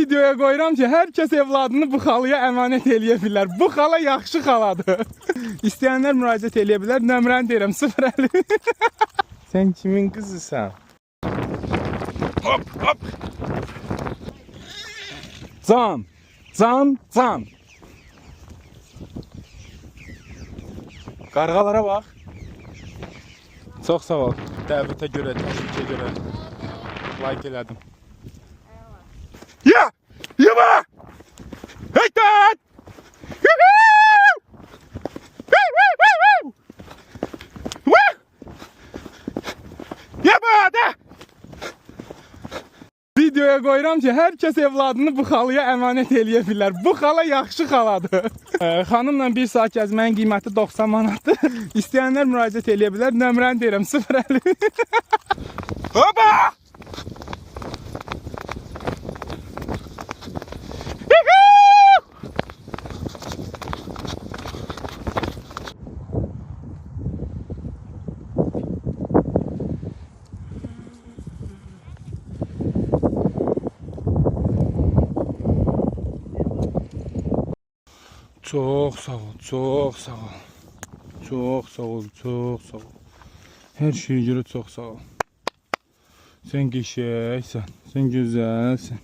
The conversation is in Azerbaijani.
Videoya qoyuram ki, hər kəs evladını bu xalıya əmanət eləyə bilər. Bu xala yaxşı xaladır. İstəyənlər müraciət eləyə bilər. Nömrəni deyirəm 050. Sən kimin qızısan? Hop, hop. Can, can, can. Qarğalara bax. Çox sağ ol. Dəvətə görə, təşvikə görə. Like elədim. Ya! Yama! Heytat! Yama! Videoya qoyuram ki, hər kəs evladını bu xalıya əmanət eləyə bilər. Bu xala yaxşı xaladır. Xanımla 1 saat gəzməyin qiyməti 90 manatdır. İstəyənlər müraciət eləyə bilər. Nömrəni deyirəm 050. Hopa! Çok sağ ol, çok sağ ol. Çok sağ ol, çok sağ ol. Her şeye göre çok sağ ol. Sen geçeceksin, sen güzelsin.